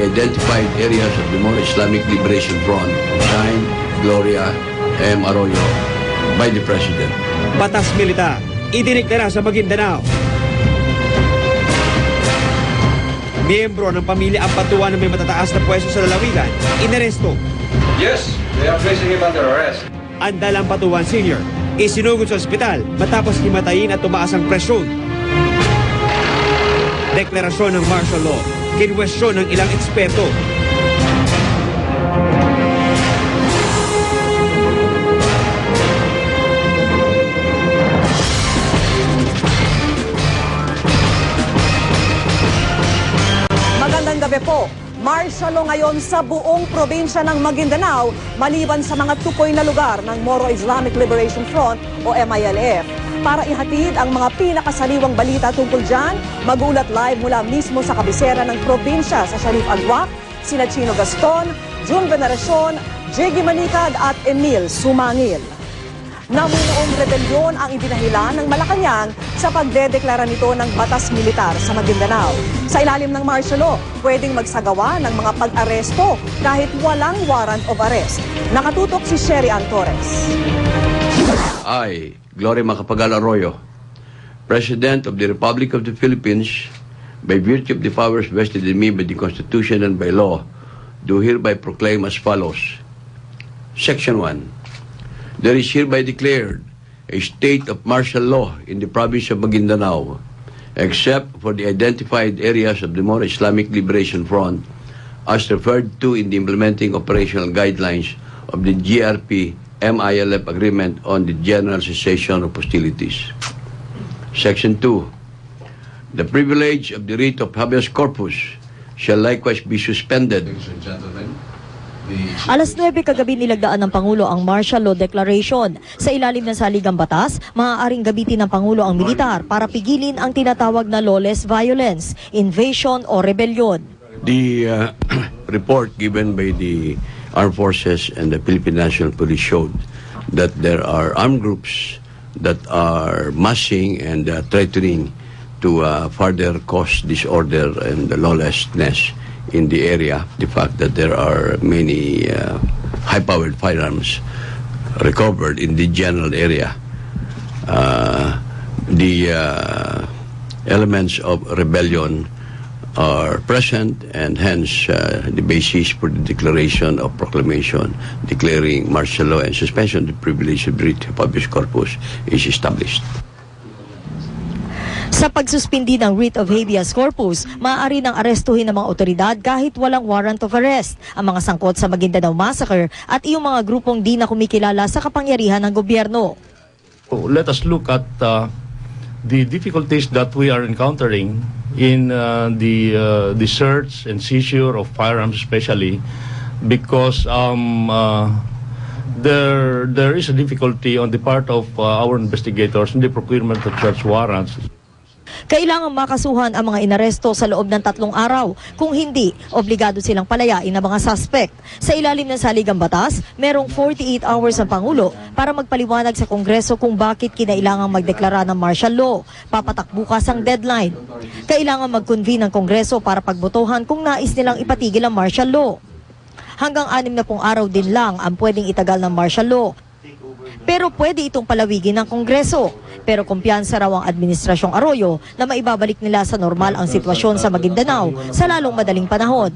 identified areas of the more Islamic Liberation Front, signed Gloria M. Arroyo, by the President. Batas militar, idineklara sa Maguindanao. Miyembro ng pamilya Ampatuan na may matataas na pwesto sa lalawigan, inaresto. Yes, they are placing him under arrest. Andalang Patuan Sr. isinugod sa ospital matapos himatayin at tumaas ang presyon. Deklarasyon ng martial law, kinwestiyon ng ilang eksperto. Magandang gabi po. Martial law ngayon sa buong probinsya ng Maguindanao maliban sa mga tukoy na lugar ng Moro Islamic Liberation Front o MILF. Para ihatid ang mga pinakasaliwang balita tungkol dyan, mag-ulat live mula mismo sa kabisera ng probinsya sa Sharif Agwak, sina Chino Gaston, June Veneracion, Jiggy Manicad at Emil Sumangil. Namunoong rebelyon ang ibinahilan ng Malacanang sa pagdedeklara nito ng batas militar sa Maguindanao. Sa ilalim ng martial law, pwedeng magsagawa ng mga pag-aresto kahit walang warrant of arrest. Nakatutok si Sherry Ann Torres. I, Gloria Macapagal Arroyo, President of the Republic of the Philippines, by virtue of the powers vested in me by the Constitution and by law, do hereby proclaim as follows. Section 1. There is hereby declared a state of martial law in the province of Maguindanao, except for the identified areas of the more Islamic Liberation Front, as referred to in the implementing operational guidelines of the GRP-MILF Agreement on the General Cessation of Hostilities. Section 2. The privilege of the writ of habeas corpus shall likewise be suspended. Ladies and gentlemen, Alas 9 kagabi nilagdaan ng Pangulo ang Martial Law Declaration. Sa ilalim ng saligang batas, maaaring gamitin ng Pangulo ang militar para pigilin ang tinatawag na lawless violence, invasion o rebellion. The report given by the Armed Forces and the Philippine National Police showed that there are armed groups that are massing and threatening to further cause disorder and lawlessness in the area. The fact that there are many high-powered firearms recovered in the general area. The elements of rebellion are present, and hence the basis for the declaration of proclamation declaring martial law and suspension of the privilege of writ of habeas corpus is established. Sa pagsuspindi ng writ of habeas corpus, maaari nang arestuhin ng mga otoridad kahit walang warrant of arrest ang mga sangkot sa Maguindanao Massacre at iyong mga grupong di na kumikilala sa kapangyarihan ng gobyerno. Let us look at the difficulties that we are encountering in the search and seizure of firearms, especially because there is a difficulty on the part of our investigators in the procurement of search warrants. Kailangang makasuhan ang mga inaresto sa loob ng 3 araw. Kung hindi, obligado silang palayain ang mga suspect. Sa ilalim ng saligang batas, merong 48 hours ang Pangulo para magpaliwanag sa Kongreso kung bakit kinailangang magdeklara ng martial law. Papatak bukas ang deadline. Kailangan mag-convene ng Kongreso para pagbotohan kung nais nilang ipatigil ang martial law. Hanggang 60 araw din lang ang pwedeng itagal ng martial law. Pero pwede itong palawigin ng Kongreso. Pero kumpiyansa raw ang Administrasyong Arroyo na maibabalik nila sa normal ang sitwasyon sa Maguindanao sa lalong madaling panahon.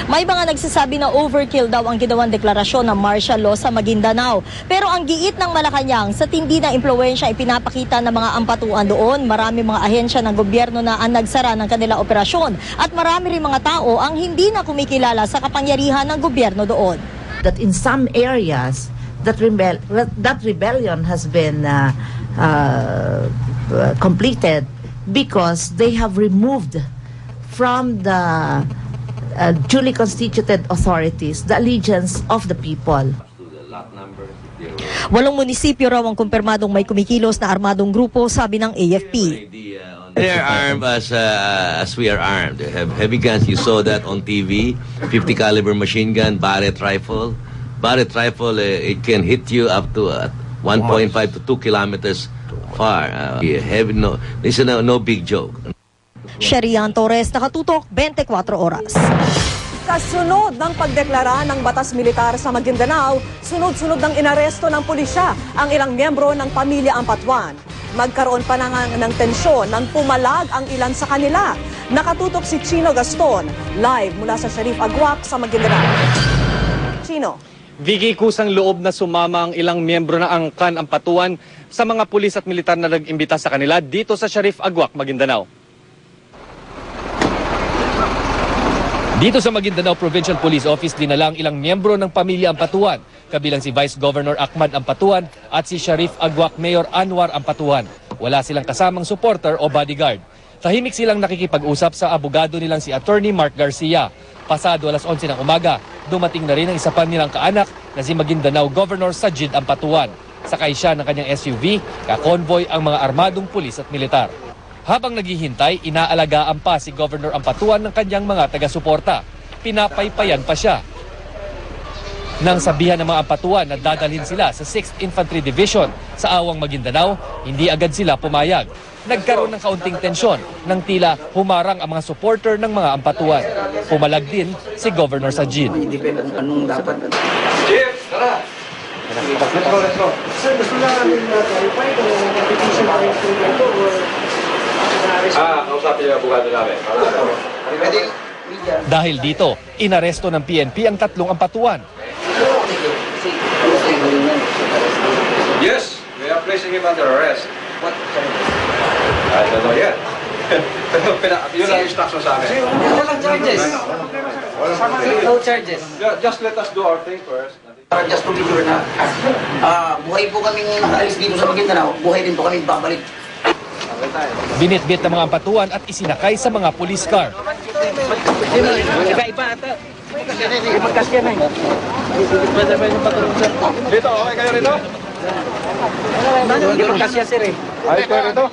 May mga nagsasabi na overkill daw ang ginawang deklarasyon ng martial law sa Maguindanao. Pero ang giit ng Malacanang sa tindi ng impluwensya ipinapakita ng mga ampatuan doon, marami mga ahensya ng gobyerno na ang nagsara ng kanilang operasyon at marami rin mga tao ang hindi na kumikilala sa kapangyarihan ng gobyerno doon. That in some areas, that rebellion has been completed because they have removed from the duly constituted authorities the allegiance of the people. 8 munisipyo raw ang kumpirmadong may kumikilos na armadong grupo, sabi ng AFP. They are armed as we are armed. They have heavy guns. You saw that on TV. 50 caliber machine gun, Barrett rifle. Barrett rifle, it can hit you up to 1.5 to 2 kilometers far. This is no big joke. Sherian Torres, Nakatutok, 24 Oras. Kasunod ng pagdeklara ng batas militar sa Maguindanao, sunod-sunod ng inaresto ng pulisya ang ilang miyembro ng pamilya Ampatuan. Magkaroon pa ng tensyon nang pumalag ang ilan sa kanila. Nakatutok si Chino Gaston, live mula sa Sharif Agwak sa Maguindanao. Chino. Vicky, kusang loob na sumama ang ilang miyembro ng Angkan Ampatuan sa mga pulis at militar na nag-imbita sa kanila dito sa Sharif Agwak, Maguindanao. Dito sa Maguindanao Provincial Police Office, dinala ang ilang miyembro ng pamilya Ampatuan, kabilang si Vice Governor Ahmad Ampatuan at si Sharif Agwak Mayor Anwar Ampatuan. Wala silang kasamang supporter o bodyguard. Tahimik silang nakikipag-usap sa abogado nilang si Attorney Mark Garcia. Pasado alas 11 ng umaga, dumating na rin ang isa pa nilang kaanak na si Maguindanao Governor Sajid Ampatuan. Sakay siya ng kanyang SUV, kakonvoy ang mga armadong pulis at militar. Habang naghihintay, inaalagaan pa si Governor Ampatuan ng kanyang mga taga-suporta. Pinapaypayan pa siya. Nang sabihan ng mga Ampatuan na dadalhin sila sa 6th Infantry Division sa Awang Maguindanao, hindi agad sila pumayag. Nagkaroon ng kaunting tensyon nang tila humarang ang mga supporter ng mga Ampatuan. Pumalag din si Governor Sajid. Chief, tara! Let's go. Sir, gusto namin clarify kung petition pa rin ito or Kausapin yung abogado namin. Dahil dito, inaresto ng PNP ang 3 Ampatuan. Yes, we are placing him under arrest. What? I don't know yet. Yun ang instruction sa amin. walang charges. No charges. Just let us do our thing first. Para just to be sure na buhay po kaming nakaalis dito sa Maguindanao, buhay din po kaming babalik. Binitbit ng mga Ampatuan at isinakay sa mga police car. Iba-iba ata. Magkasya na. Dito, okay kayo rito? Hindi magkasya sir eh. Ayos kayo rito?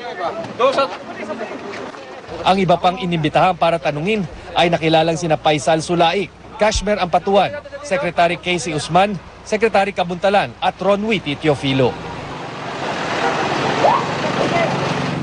Ang iba pang inimbitahan para tanungin ay nakilalang sina Faisal Sulaik, Kashmer Ampatuan, Secretary Casey Usman, Secretary Kabuntalan at Ronwi Teofilo.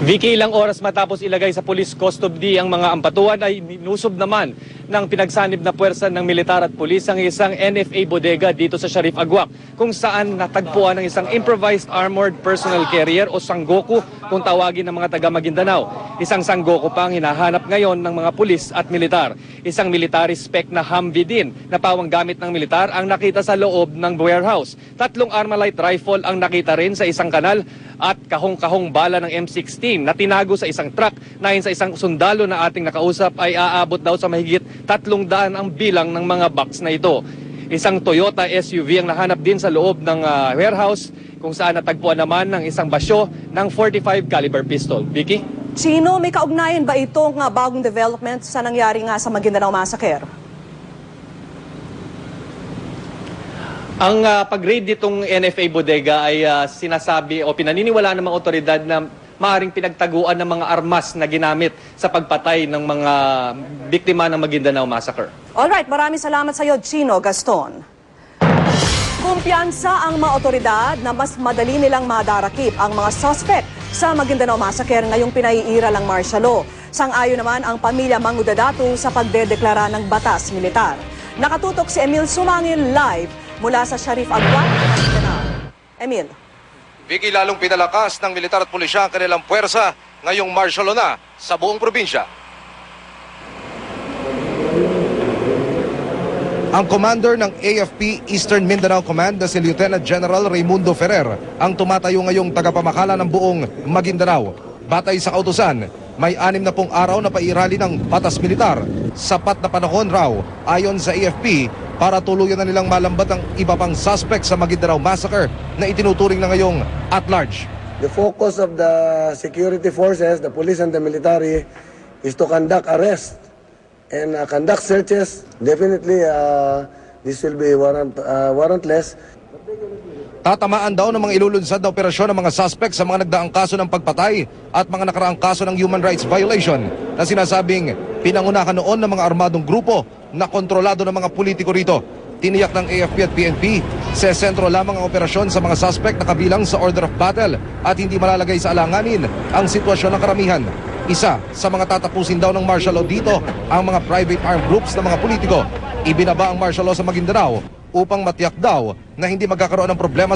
Vicky, ilang oras matapos ilagay sa police custody ang mga Ampatuan ay ninusob naman ng pinagsanib na puwersa ng militar at pulis ang isang NFA bodega dito sa Sharif Agwak, kung saan natagpuan ng isang improvised armored personnel carrier o Sangoku kung tawagin ng mga taga Maguindanao. Isang Sangoku pang hinahanap ngayon ng mga pulis at militar. Isang military spec na Humvee din na pawang gamit ng militar ang nakita sa loob ng warehouse. 3 Armalite rifle ang nakita rin sa isang kanal at kahong-kahong bala ng M16 na tinago sa isang truck na sa isang sundalo na ating nakausap ay aabot daw sa mahigit 300 ang bilang ng mga box na ito. Isang Toyota SUV ang nahanap din sa loob ng warehouse kung saan natagpuan naman ng isang basyo ng 45 caliber pistol. Vicky? Chino, may kaugnayan ba itong bagong development sa nangyari nga sa Maguindanao Massacre? Ang pag-raid ditong NFA bodega ay sinasabi o pinaniniwalaan ng mga otoridad na maaaring pinagtaguan ng mga armas na ginamit sa pagpatay ng mga biktima ng Maguindanao Massacre. Alright, maraming salamat sa iyo, Chino Gaston. Kumpiyansa ang mga otoridad na mas madali nilang madarakip ang mga suspect sa Maguindanao Massacre ngayong pinaiira ng martial law. Sang-ayon naman ang pamilya Mangudadatu sa pagdedeklara ng batas militar. Nakatutok si Emil Sumangil live mula sa Sharif Agwak, Maguindanao. Emil. Vicky, lalong pinalakas ng militar at pulisya ang kanilang puwersa ngayong martial law na sa buong probinsya. Ang commander ng AFP Eastern Mindanao Command na si Lieutenant General Raimundo Ferrer ang tumatayo ngayong tagapamahala ng buong Maguindanao. Batay sa kautusan, may 60 araw na pairali ng batas militar. Sapat na panahon raw ayon sa AFP para tuluyan na nilang malambat ang iba pang suspect sa Maguindanao Massacre na itinuturing na ngayong at large. The focus of the security forces, the police and the military, is to conduct arrests and conduct searches. Definitely, this will be warrantless. Tatamaan daw ng mga ilulunsad na operasyon ng mga suspect sa mga nagdaang kaso ng pagpatay at mga nakaraang kaso ng human rights violation na sinasabing pinangunahan noon ng mga armadong grupo na kontrolado ng mga politiko rito. Tiniyak ng AFP at PNP, sa sentro lamang ang operasyon sa mga suspect na kabilang sa order of battle at hindi malalagay sa alanganin ang sitwasyon ng karamihan. Isa sa mga tatapusin daw ng martial law dito ang mga private armed groups ng mga politiko. Ibinaba ang martial law sa Maguindanao upang matiyak daw na hindi magkakaroon ng problema